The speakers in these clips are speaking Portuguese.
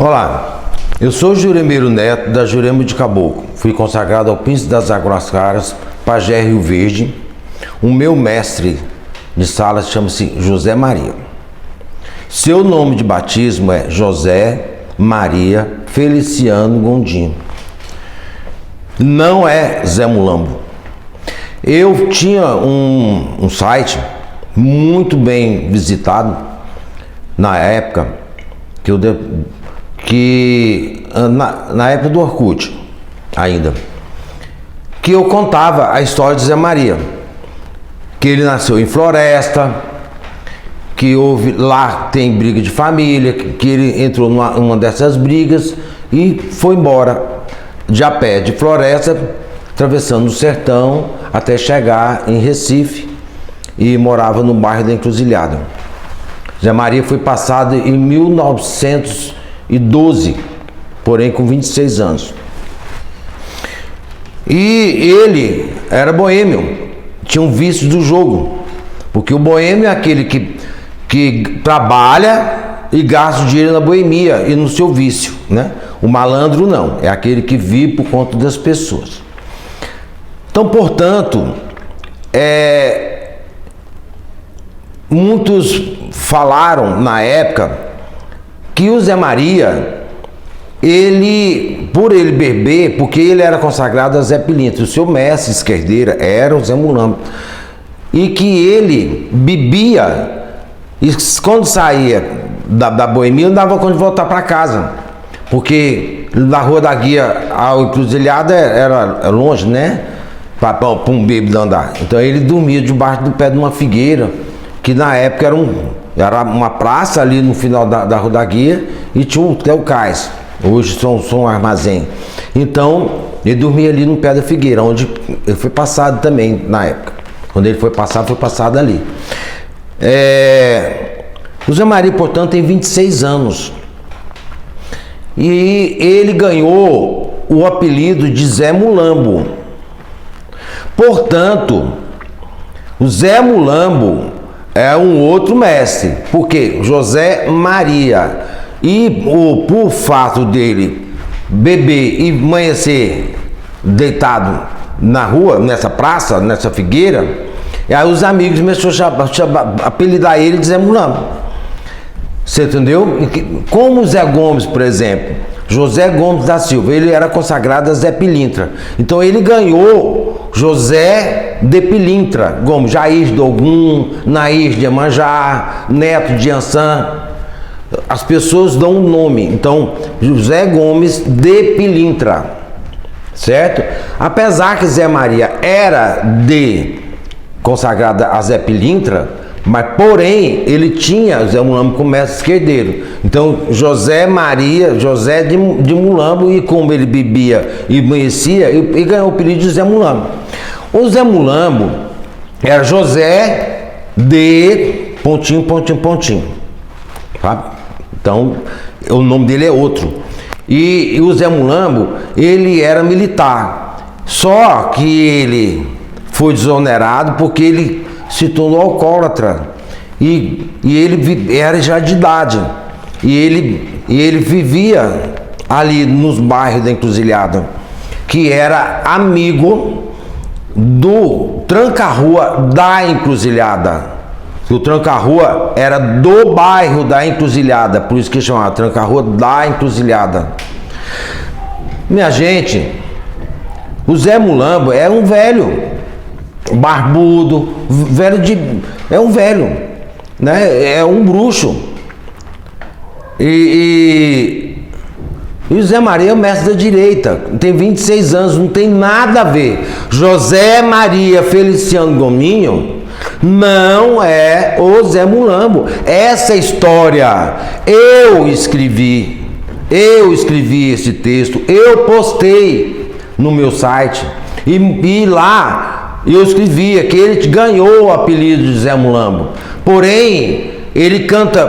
Olá, eu sou Juremeiro Neto, da Jurema de Caboclo. Fui consagrado ao Príncipe das Águas Claras, Pajé Rio Verde. O meu mestre de sala chama-se José Maria. Seu nome de batismo é José Maria Feliciano Gondim. Não é Zé Mulambo. Eu tinha um site muito bem visitado na época na época do Orkut ainda, que eu contava a história de Zé Maria, que ele nasceu em Floresta, que houve lá, tem briga de família, que ele entrou numa dessas brigas e foi embora de a pé de Floresta, atravessando o sertão até chegar em Recife e morava no bairro da Encruzilhada. Zé Maria foi passado em 1912, porém com 26 anos. E ele era boêmio, tinha um vício do jogo, porque o boêmio é aquele que trabalha e gasta o dinheiro na boemia e no seu vício, né? O malandro não, é aquele que vive por conta das pessoas. Então, portanto, muitos falaram na época que o Zé Maria, por ele beber, porque ele era consagrado a Zé Pilintra, o seu mestre esquerdeira era o Zé Mulambo, e que ele bebia e quando saía da boemia não dava conta de voltar para casa, porque da Rua da Guia ao Encruzilhada era longe, né? Para um bêbado andar. Então ele dormia debaixo do pé de uma figueira, que na época era uma praça ali no final da Rua da Guia e tinha até o cais. Hoje são um armazém. Então ele dormia ali no pé da figueira, onde ele foi passado também na época. Quando ele foi passado ali. O Zé Maria, portanto, tem 26 anos. E ele ganhou o apelido de Zé Mulambo. Portanto, o Zé Mulambo é um outro mestre, porque José Maria, e por fato dele beber e amanhecer deitado na rua, nessa praça, nessa figueira, aí os amigos começaram a apelidar ele de Zé Mulambo. Você entendeu? Como o Zé Gomes, por exemplo, José Gomes da Silva, ele era consagrado a Zé Pilintra. Então ele ganhou José de Pilintra Gomes, Jair de Ogum, Nair de Iemanjá, Neto de Ançã. As pessoas dão um nome. Então, José Gomes de Pilintra, certo? Apesar que Zé Maria era consagrado a Zé Pilintra, mas porém ele tinha Zé Mulambo como mestre esquerdeiro. Então José Maria, José de Mulambo, e como ele bebia e amanhecia, e ganhou o apelido de Zé Mulambo. O Zé Mulambo era José de pontinho, pontinho, pontinho, tá? Então o nome dele é outro. E o Zé Mulambo, ele era militar, só que ele foi desonerado porque ele se tornou alcoólatra e ele era já de idade e ele vivia ali nos bairros da Encruzilhada, que era amigo do tranca-rua da Encruzilhada. O tranca-rua era do bairro da Encruzilhada, por isso que chamava tranca-rua da Encruzilhada. Minha gente, o Zé Mulambo é um velho barbudo, é um velho, né? É um bruxo. E o Zé Maria é o mestre da direita, tem 26 anos, não tem nada a ver. José Maria Feliciano Gominho não é o Zé Mulambo. Essa história eu escrevi esse texto, eu postei no meu site e lá eu escrevia que ele ganhou o apelido de Zé Mulambo. Porém, ele canta,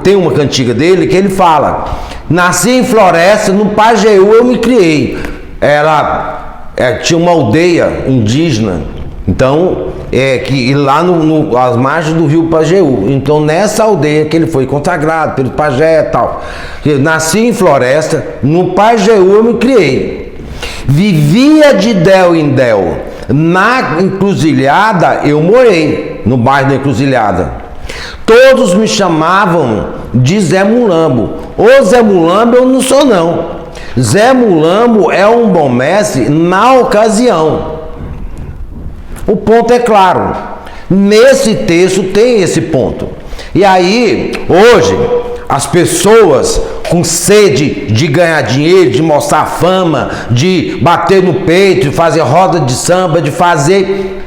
tem uma cantiga dele que ele fala: nasci em Floresta, no Pajeú eu me criei. Tinha uma aldeia indígena, então que lá às margens do rio Pajeú. Então nessa aldeia que ele foi consagrado pelo pajé e tal. Eu nasci em Floresta, no Pajeú eu me criei. Vivia de del em del. Na Encruzilhada eu morei, no bairro da Encruzilhada. Todos me chamavam de Zé Mulambo. O Zé Mulambo eu não sou não. Zé Mulambo é um bom mestre na ocasião. O ponto é claro. Nesse texto tem esse ponto. E aí, hoje, as pessoas com sede de ganhar dinheiro, de mostrar fama, de bater no peito, de fazer roda de samba, de fazer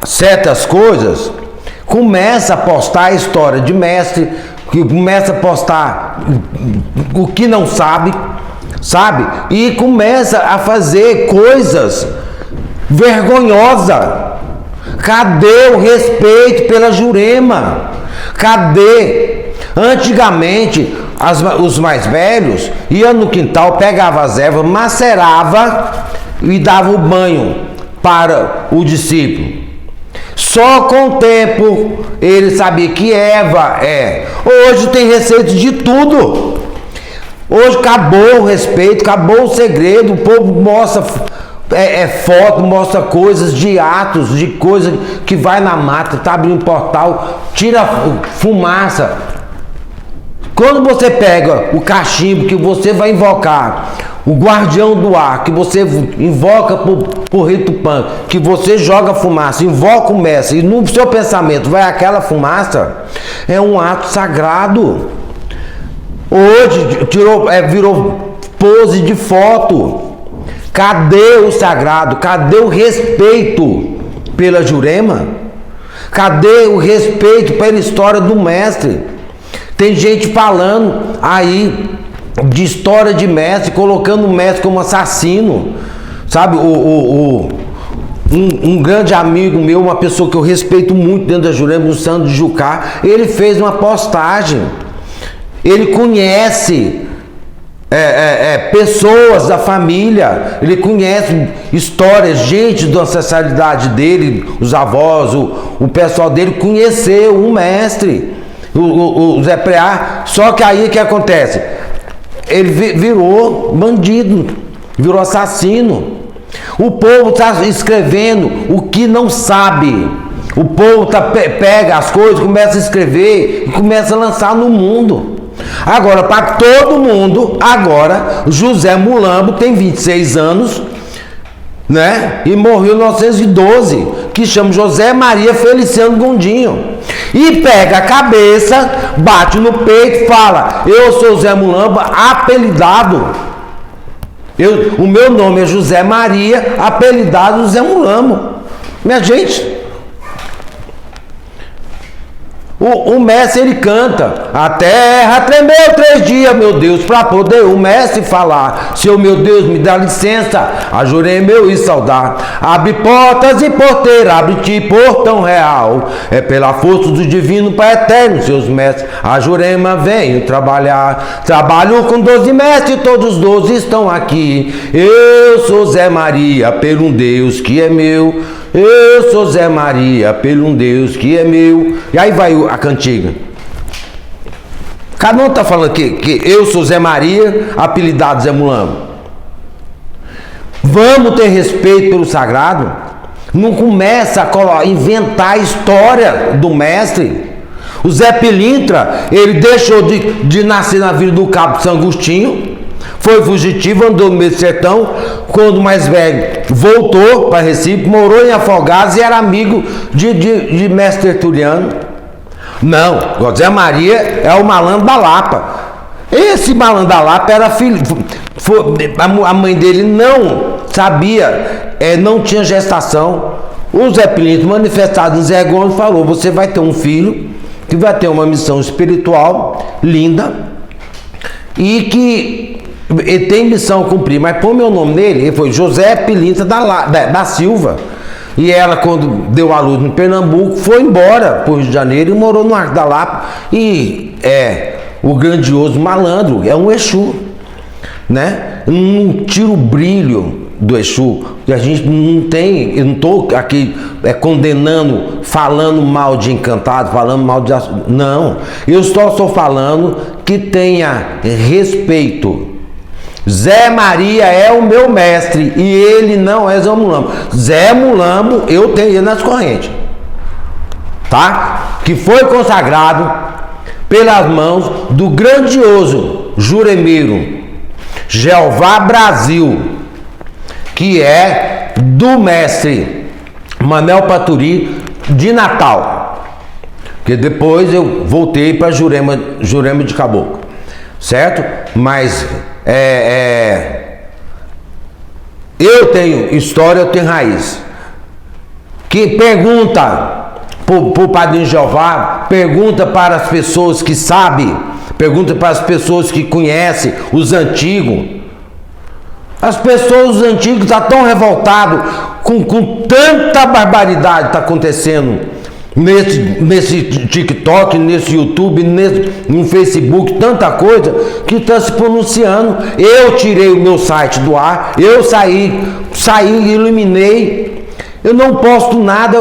certas coisas, começa a postar a história de mestre, que começa a postar o que não sabe, e começa a fazer coisas vergonhosas. Cadê o respeito pela Jurema? Cadê? Antigamente, os mais velhos iam no quintal, pegavam as ervas, macerava e dava o banho para o discípulo. Só com o tempo ele sabia que erva é. Hoje tem receita de tudo. Hoje acabou o respeito, acabou o segredo. O povo mostra foto, mostra coisas de atos, de coisa que vai na mata, tá abrindo um portal, tira fumaça. Quando você pega o cachimbo que você vai invocar, o guardião do ar, que você invoca por rei Tupã, que você joga fumaça, invoca o mestre, e no seu pensamento vai aquela fumaça, é um ato sagrado. Hoje virou pose de foto. Cadê o sagrado? Cadê o respeito pela Jurema? Cadê o respeito pela história do mestre? Tem gente falando aí de história de mestre, colocando o mestre como assassino. Sabe, um grande amigo meu, uma pessoa que eu respeito muito dentro da Jurema, o Sandro de Jucá, ele fez uma postagem. Ele conhece pessoas da família, ele conhece histórias, gente da ancestralidade dele, os avós, o pessoal dele conheceu um mestre, o Zé Preá. Só que aí o que acontece? Ele virou bandido, virou assassino. O povo está escrevendo o que não sabe. O povo pega as coisas, começa a escrever e começa a lançar no mundo. Agora, para todo mundo, agora, José Mulambo tem 26 anos, né? E morreu em 1912, que chama José Maria Feliciano Gondinho. E pega a cabeça, bate no peito e fala: eu sou Zé Mulambo, apelidado. O meu nome é José Maria, apelidado Zé Mulambo. Minha gente, o mestre ele canta: a terra tremeu 3 dias, meu Deus, para poder o mestre falar. Seu meu Deus, me dá licença, a Jurema eu ir saudar. Abre portas e porteira, abre-te portão real. É pela força do divino para eterno, seus mestres. A Jurema venho trabalhar. Trabalho com 12 mestres, todos 12 estão aqui. Eu sou Zé Maria, pelo um Deus que é meu. Eu sou Zé Maria, pelo um Deus que é meu. E aí vai a cantiga. Cada um está falando que eu sou Zé Maria, apelidado Zé Mulambo. Vamos ter respeito pelo sagrado. Não começa a inventar a história do mestre. O Zé Pilintra, ele deixou de nascer na Vila do Cabo de São Agostinho. Foi fugitivo, andou no meio do sertão. Quando mais velho, voltou para Recife, morou em Afogados e era amigo de mestre Tertuliano. Não, José Maria é o malandro da Lapa. Esse malandro da Lapa era filho. A mãe dele não sabia, não tinha gestação. O Zé Pilinto, manifestado em Zé Gomes, falou: você vai ter um filho que vai ter uma missão espiritual linda e que ele tem missão a cumprir, mas põe meu nome nele. Ele foi José Pilintra da Silva. E ela, quando deu a luz em Pernambuco, foi embora para o Rio de Janeiro e morou no Arco da Lapa. E o grandioso malandro, é um Exu, né? Não tira o brilho do Exu. A gente não tem, eu não estou aqui condenando, falando mal de encantado, falando mal de... Não, eu só estou falando que tenha respeito. Zé Maria é o meu mestre e ele não é Zé Mulambo. Zé Mulambo, eu tenho ele nas correntes, tá? Que foi consagrado pelas mãos do grandioso juremeiro Jeová Brasil, que é do mestre Manel Paturi de Natal, que depois eu voltei para Jurema de Caboclo, certo? Mas eu tenho história, eu tenho raiz. Que pergunta pro Padrinho Jeová, pergunta para as pessoas que sabem, pergunta para as pessoas que conhecem, os antigos. As pessoas, os antigos, estão tão revoltados com tanta barbaridade que está acontecendo nesse TikTok, nesse YouTube, no Facebook, tanta coisa que está se pronunciando. Eu tirei o meu site do ar, eu saí, eliminei. Eu não posto nada,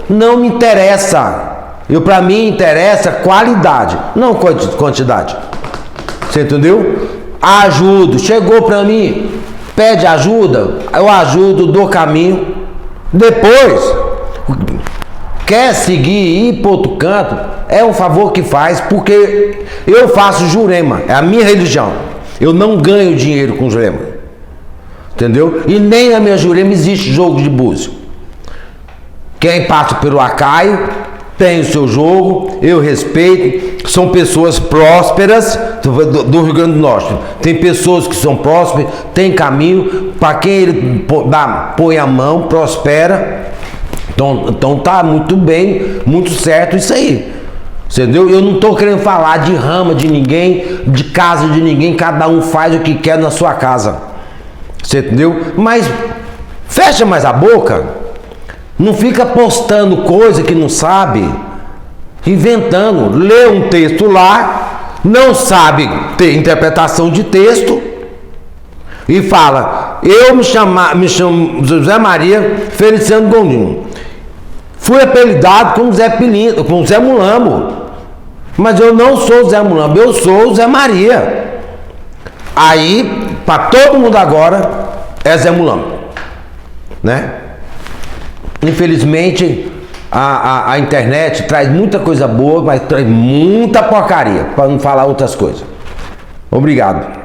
não me interessa. Para mim interessa qualidade, não quantidade. Você entendeu? Ajudo, chegou para mim, pede ajuda, eu ajudo, dou caminho. Depois, quer seguir e ir para outro canto, é um favor que faz, porque eu faço Jurema, é a minha religião. Eu não ganho dinheiro com Jurema, entendeu? E nem na minha Jurema existe jogo de búzio. Quem passa pelo Acaio tem o seu jogo, eu respeito, são pessoas prósperas do Rio Grande do Norte. Tem pessoas que são prósperas, tem caminho, para quem ele põe a mão, prospera. Então tá muito bem, muito certo isso aí. Entendeu? Eu não estou querendo falar de rama de ninguém, de casa de ninguém, cada um faz o que quer na sua casa. Você entendeu? Mas fecha mais a boca. Não fica postando coisa que não sabe, inventando. Lê um texto lá, não sabe ter interpretação de texto e fala: eu me chamo José Maria Feliciano Gondim. Fui apelidado com Zé Mulambo, mas eu não sou Zé Mulambo, eu sou Zé Maria. Aí, para todo mundo agora, é Zé Mulambo, né? Infelizmente, a internet traz muita coisa boa, mas traz muita porcaria, para não falar outras coisas. Obrigado.